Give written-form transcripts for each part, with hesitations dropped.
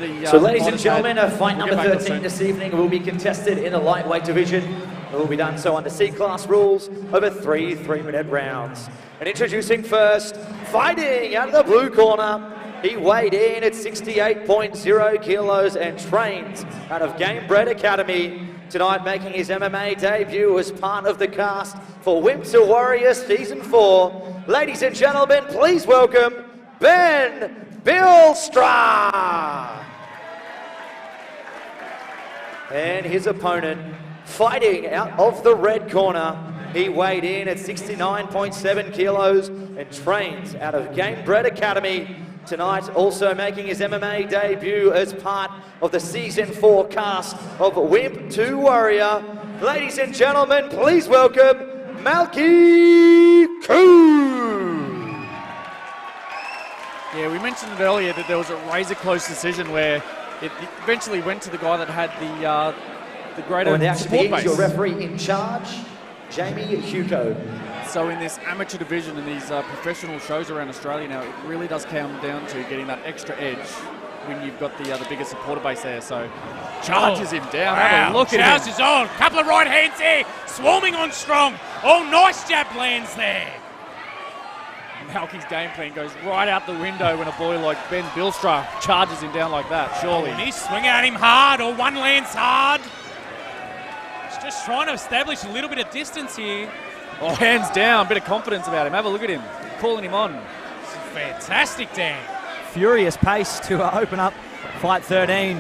of the... So ladies and gentlemen, fight number 13 this evening will be contested in the lightweight division. It will be done so under C-class rules over 3 3-minute rounds. And introducing first, fighting out of the blue corner, he weighed in at 68.0 kilos and trains out of Game Bred Academy. Tonight making his MMA debut as part of the cast for Wimp to Warrior Season 4. Ladies and gentlemen, please welcome Bylstra! And his opponent, fighting out of the red corner, he weighed in at 69.7 kilos and trains out of Game Bred Academy. Tonight also making his MMA debut as part of the Season 4 cast of Wimp to Warrior. Ladies and gentlemen, please welcome Malky Khuu! Yeah, we mentioned it earlier that there was a razor-close decision where it eventually went to the guy that had the greater support base. Your referee in charge, Jamie Hugo. So in this amateur division and these professional shows around Australia now, it really does come down to getting that extra edge when you've got the bigger supporter base there. So charges him down. Wow. Have a look at him. Charges on. Couple of right hands there. Swarming on strong. Oh, nice jab lands there. Malky's game plan goes right out the window when a boy like Ben Bylstra charges him down like that, surely. And he's swinging at him hard, or one lands hard. He's just trying to establish a little bit of distance here. Oh, hands down, bit of confidence about him. Have a look at him, calling him on. This is fantastic, Dan. Furious pace to open up fight 13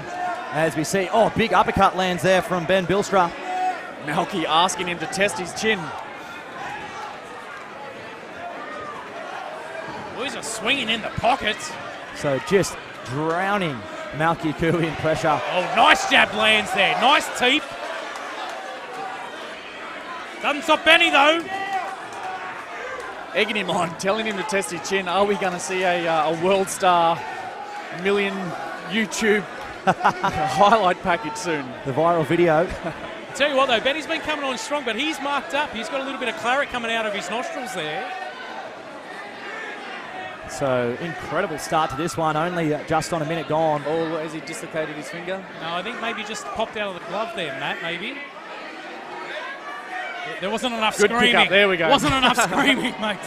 as we see, oh, big uppercut lands there from Ben Bylstra. Malky asking him to test his chin. Boys are swinging in the pockets. So just drowning Malky Khuu in pressure. Oh, nice jab lands there. Nice teep. Doesn't stop Benny though. Egging him on, telling him to test his chin. Are we going to see a world star million YouTube highlight package soon? The viral video. Tell you what though, Benny's been coming on strong, but he's marked up. He's got a little bit of claret coming out of his nostrils there. So incredible start to this one, only just on a minute gone. Oh, has he dislocated his finger? No, I think maybe just popped out of the glove there, Matt, maybe. There wasn't enough Good screaming. Pick up. There we go. Wasn't enough screaming, mate.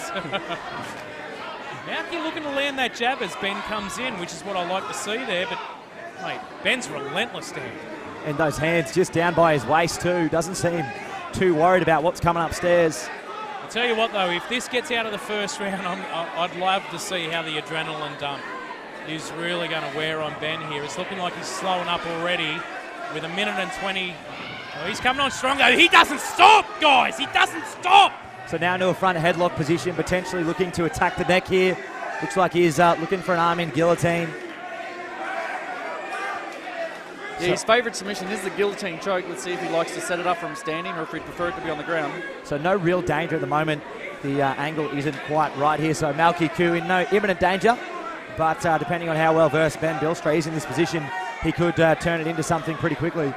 Malky looking to land that jab as Ben comes in, which is what I like to see there, but, mate, Ben's relentless there. And those hands just down by his waist too. Doesn't seem too worried about what's coming upstairs. I'll tell you what, though, if this gets out of the first round, I'd love to see how the adrenaline dump is really going to wear on Ben here. It's looking like he's slowing up already with 1 minute and 20. Oh, he's coming on strong, though. He doesn't stop, guys. He doesn't stop. So now into a front headlock position, potentially looking to attack the neck here. Looks like he's looking for an arm-in guillotine. Yeah, his favourite submission is the guillotine choke. Let's see if he likes to set it up from standing or if he'd prefer it to be on the ground. So no real danger at the moment. The angle isn't quite right here. So Malky Khuu in no imminent danger. But depending on how well versed Ben Bylstra is in this position, he could turn it into something pretty quickly.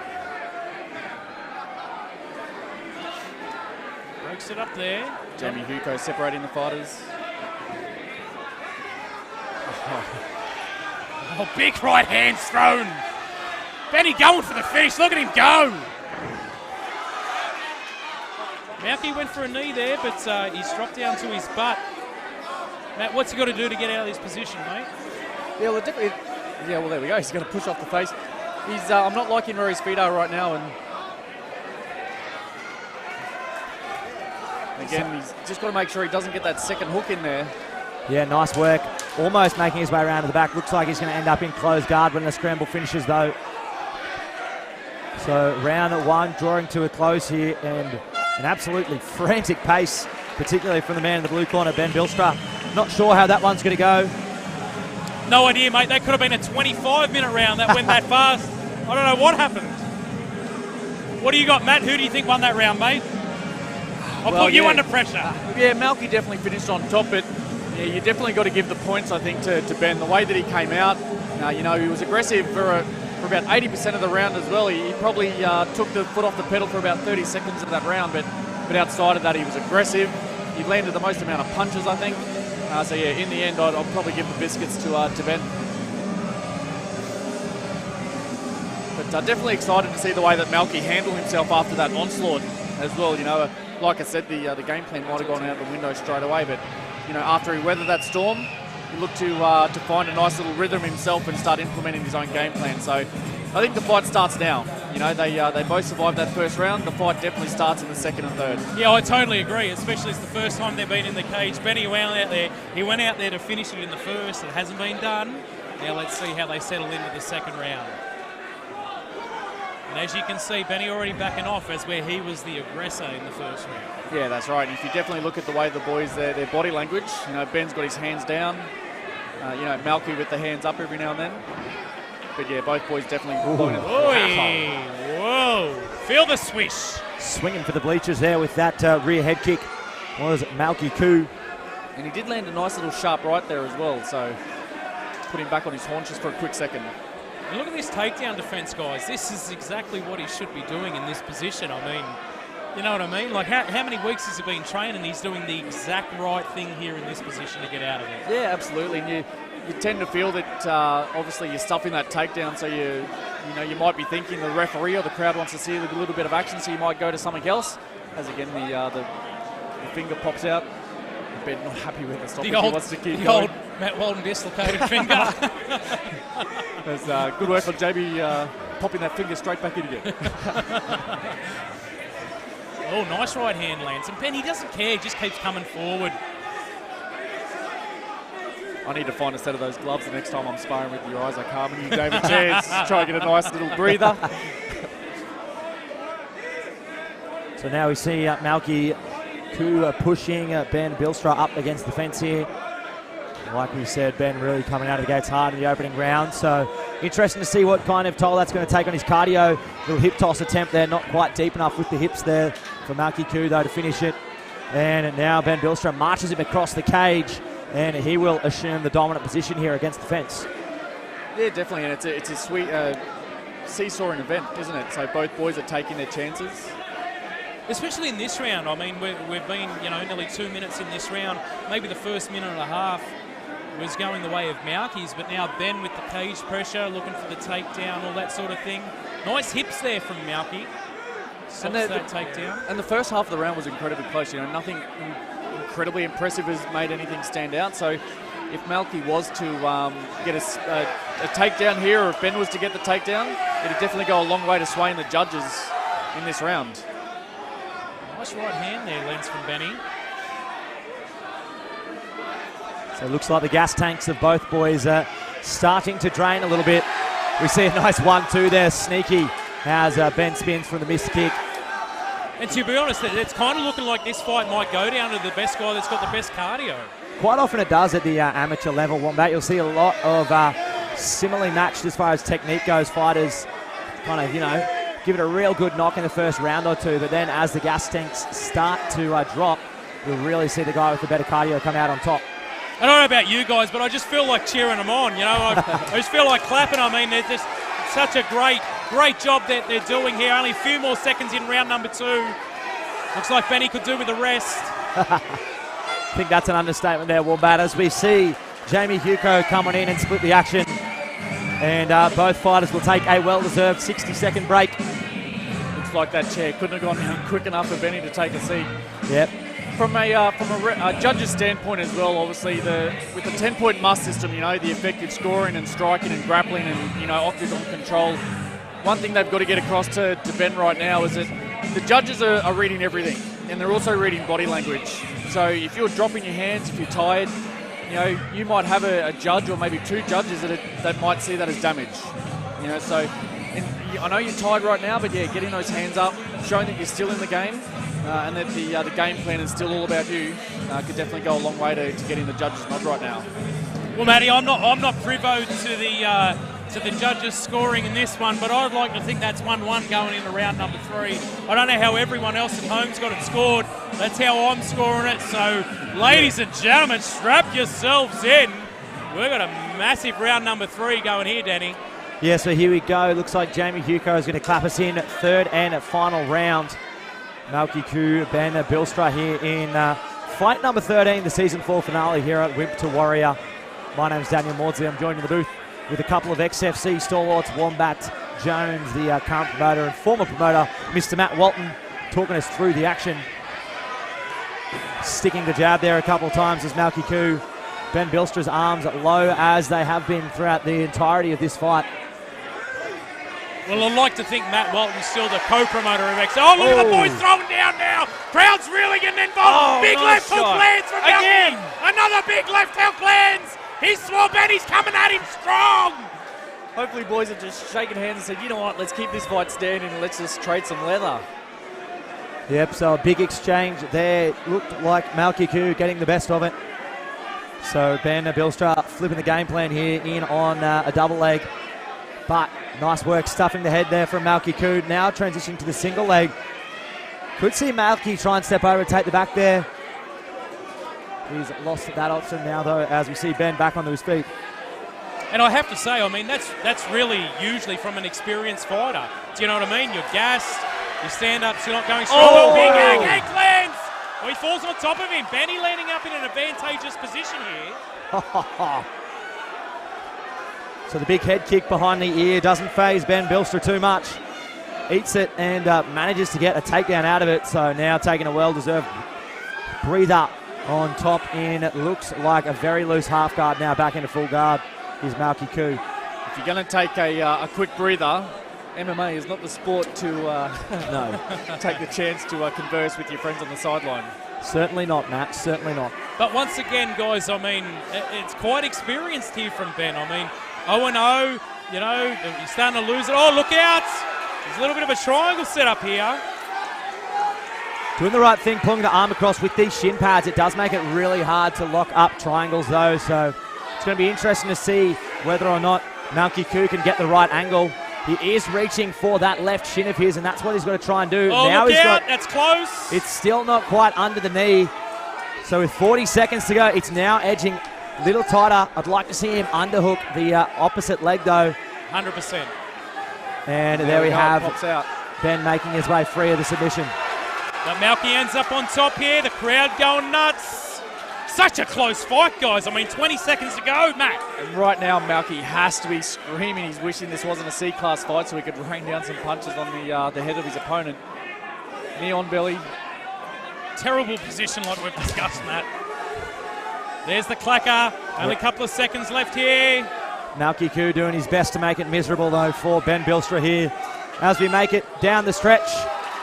Breaks it up there. Jamie Hugo separating the fighters. Oh, big right hands thrown. Benny going for the finish. Look at him go. Malky went for a knee there, but he's dropped down to his butt. Matt, what's he got to do to get out of this position, mate? Yeah, well, definitely. Yeah, well, there we go. He's going to push off the face. He's. I'm not liking where his feet are right now, and again, he's just got to make sure he doesn't get that second hook in there. Yeah, nice work. Almost making his way around to the back. Looks like he's going to end up in closed guard when the scramble finishes, though. So round 1 drawing to a close here, and an absolutely frantic pace, particularly from the man in the blue corner, Ben Bylstra. Not sure how that one's going to go. No idea, mate. That could have been a 25-minute round that went that fast. I don't know what happened. What do you got, Matt? Who do you think won that round, mate? I'll put you under pressure. Yeah, Malky definitely finished on top, but yeah, you definitely got to give the points, I think, to Ben. The way that he came out, you know, he was aggressive for about 80% of the round as well. He probably took the foot off the pedal for about 30 seconds of that round, but outside of that, he was aggressive. He landed the most amount of punches, I think. So yeah, in the end, I'll probably give the biscuits to Ben. definitely excited to see the way that Malky handled himself after that onslaught as well. You know, like I said, the game plan might have gone out the window straight away, but you know, after he weathered that storm, he looked to find a nice little rhythm himself and start implementing his own game plan. So I think the fight starts now. You know, they both survived that first round. The fight definitely starts in the second and third. Yeah, I totally agree, especially it's the first time they've been in the cage. Benny went out there. He went out there to finish it in the first. It hasn't been done. Now let's see how they settle into the second round. And as you can see, Benny already backing off as where he was the aggressor in the first round. Yeah, that's right. And if you definitely look at the way the boys, their body language, you know, Ben's got his hands down. You know, Malky with the hands up every now and then. But yeah, both boys definitely blowing it. Whoa, feel the swish. Swinging for the bleachers there with that rear head kick was Malky Khuu. And he did land a nice little sharp right there as well, so put him back on his haunches for a quick second. And look at this takedown defense, guys. This is exactly what he should be doing in this position. I mean, you know what I mean? Like, how many weeks has he been training? He's doing the exact right thing here in this position to get out of it. Yeah, absolutely. And you tend to feel that obviously you're stuffing that takedown, so you might be thinking the referee or the crowd wants to see a little bit of action, so you might go to something else. As again, the finger pops out. Ben not happy with the stop. He wants to keep going. Old Matt Walden dislocated finger. There's good work on JB popping that finger straight back in again. Oh, nice right hand lands. And Ben, he doesn't care. He just keeps coming forward. I need to find a set of those gloves the next time I'm sparring with you, Isaac Harmon. You gave a chance. Try and get a nice little breather. So now we see Malky Khuu pushing Ben Bylstra up against the fence here. Like we said, Ben really coming out of the gates hard in the opening round. So interesting to see what kind of toll that's going to take on his cardio. Little hip toss attempt there, not quite deep enough with the hips there for Malky Khuu though to finish it. And now Ben Bylstra marches him across the cage, and he will assume the dominant position here against the fence. Yeah, definitely, and it's a sweet seesawing event, isn't it? So both boys are taking their chances. Especially in this round. I mean, we've been, you know, nearly 2 minutes in this round. Maybe the first minute and a half was going the way of Malky's, but now Ben with the cage pressure, looking for the takedown, all that sort of thing. Nice hips there from Malky. Stops that takedown. And the first half of the round was incredibly close. You know, nothing incredibly impressive has made anything stand out. So if Malky was to get a takedown here, or if Ben was to get the takedown, it'd definitely go a long way to swaying the judges in this round. Nice right hand there, Lens, from Benny. So it looks like the gas tanks of both boys are starting to drain a little bit. We see a nice 1-2 there, sneaky, as Ben spins from the missed kick. And to be honest, it's kind of looking like this fight might go down to the best guy that's got the best cardio. Quite often it does at the amateur level, Wombat. You'll see a lot of similarly matched as far as technique goes, fighters kind of, you know, give it a real good knock in the first round or two, but then as the gas tanks start to drop, you'll really see the guy with the better cardio come out on top. I don't know about you guys, but I just feel like cheering them on, you know. I just feel like clapping. I mean, they're just such a great job that they're doing here. Only a few more seconds in round number 2. Looks like Benny could do with the rest. I think that's an understatement there, Wombat, as we see Jamie Hugo coming in and split the action. And both fighters will take a well-deserved 60-second break. Looks like that chair couldn't have gone quick enough for Benny to take a seat. Yep. From a judge's standpoint as well, obviously with the 10-point must system, you know, the effective scoring and striking and grappling and, you know, octagon control. One thing they've got to get across to Ben right now is that the judges are reading everything, and they're also reading body language. So if you're dropping your hands, if you're tired, you know, you might have a judge or maybe 2 judges that might see that as damage. You know, so I know you're tired right now, but yeah, getting those hands up, showing that you're still in the game, and that the game plan is still all about you, could definitely go a long way to getting the judges nod right now. Well, Matty, I'm not privy to the judges scoring in this one, but I'd like to think that's 1-1 going into round number 3. I don't know how everyone else at home's got it scored. That's how I'm scoring it. So, ladies and gentlemen, strap yourselves in. We've got a massive round number 3 going here, Danny. Yeah, so here we go. Looks like Jamie Hugo is going to clap us in third and final round. Malky Khuu, Ben Bylstra here in fight number 13, the season 4 finale here at Wimp to Warrior. My name's Daniel Maudsley. I'm joined in the booth with a couple of XFC stalwarts, Wombat Jones, the current promoter and former promoter, Mr. Matt Walton, talking us through the action. Sticking the jab there a couple of times as Malky Khuu. Ben Bylstra's arms low as they have been throughout the entirety of this fight. Well, I'd like to think Matt Walton's still the co-promoter of X. Oh, look at the boys throwing down now. Crowd's really getting involved. Big nice left hook lands from Malky. Another big left hook lands. He's swamped and he's coming at him strong. Hopefully boys are just shaking hands and said, you know what, let's keep this fight standing and let's just trade some leather. Yep, so a big exchange there. Looked like Malky Khuu getting the best of it. So Ben Bylstra flipping the game plan here in on a double leg. But nice work stuffing the head there from Malky Khuu. Now transitioning to the single leg. Could see Malky try and step over and take the back there. He's lost that option now though, as we see Ben back onto his feet. And I have to say, I mean, that's really usually from an experienced fighter. Do you know what I mean? You're gassed, you stand up, so you're not going strong. Oh! Big egg lands! Well, he falls on top of him. Benny landing up in an advantageous position here. So the big head kick behind the ear doesn't faze Ben Bylstra too much. Eats it and manages to get a takedown out of it. So now taking a well-deserved breather on top in. It looks like a very loose half guard now back into full guard is Malky Khuu. If you're going to take a quick breather, MMA is not the sport to No. take the chance to converse with your friends on the sideline. Certainly not, Matt. Certainly not. But once again, guys, I mean, it's quite experienced here from Ben. I mean, 0-0, you know, he's starting to lose it. Oh, look out! There's a little bit of a triangle set up here. Doing the right thing, pulling the arm across with these shin pads. It does make it really hard to lock up triangles, though. So it's going to be interesting to see whether or not Malky Khuu can get the right angle. He is reaching for that left shin of his, and that's what he's going to try and do. Oh, now look he's out! got, That's close. it's still not quite under the knee. So with 40 seconds to go, it's now edging a little tighter. I'd like to see him underhook the opposite leg, though. 100%. And there we have Pops out. Ben making his way free of the submission. But Malky ends up on top here. The crowd going nuts. Such a close fight, guys. I mean, 20 seconds to go, Matt. And right now, Malky has to be screaming. He's wishing this wasn't a C-class fight so he could rain down some punches on the head of his opponent. Knee on belly. Terrible position like we've discussed, Matt. There's the clacker. Only a couple of seconds left here. Malky Khuu doing his best to make it miserable, though, for Ben Bylstra here as we make it down the stretch.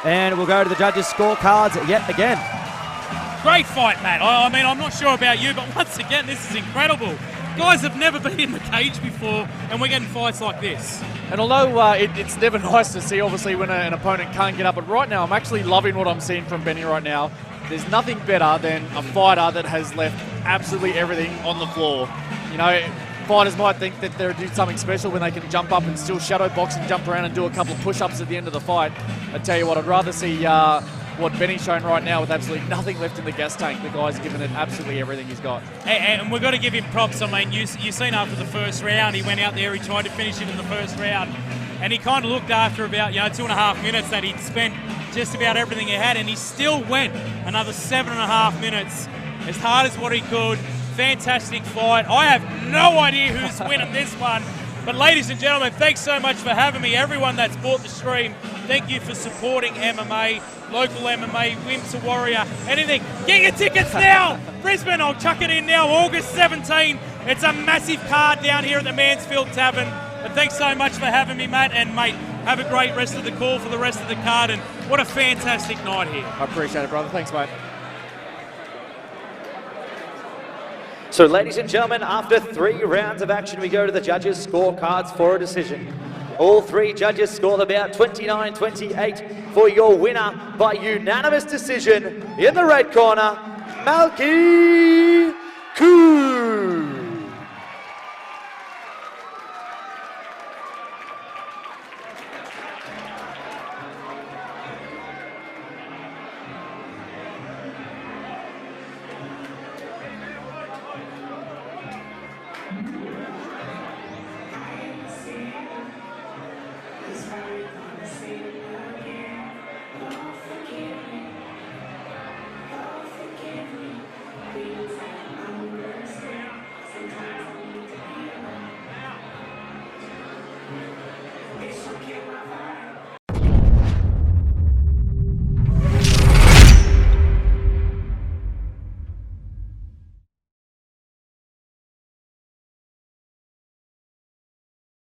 And we'll go to the judges' scorecards yet again. Great fight, Matt. I mean, I'm not sure about you, but once again, this is incredible. Guys have never been in the cage before, and we're getting fights like this. And although it's never nice to see, obviously, when an opponent can't get up, but right now I'm actually loving what I'm seeing from Benny right now. There's nothing better than a fighter that has left absolutely everything on the floor. You know, fighters might think that they're doing something special when they can jump up and still shadow box and jump around and do a couple of push-ups at the end of the fight. I tell you what, I'd rather see what Benny's shown right now with absolutely nothing left in the gas tank. The guy's given it absolutely everything he's got. And we've got to give him props. I mean, you've seen after the first round, he went out there, he tried to finish it in the first round, and he kind of looked after about 2.5 minutes that he'd spent just about everything he had, and he still went another 7.5 minutes as hard as what he could. Fantastic fight. I have no idea who's winning this one. But ladies and gentlemen, thanks so much for having me. Everyone that's bought the stream, thank you for supporting MMA, local MMA, Wimp's a Warrior, anything. Get your tickets now. Brisbane, I'll chuck it in now, August 17. It's a massive card down here at the Mansfield Tavern. But thanks so much for having me, Matt. And, mate, have a great rest of the call for the rest of the card. And what a fantastic night here. I appreciate it, brother. Thanks, mate. So, ladies and gentlemen, after 3 rounds of action, we go to the judges' scorecards for a decision. All 3 judges scored about 29-28 for your winner by unanimous decision in the red corner, Malky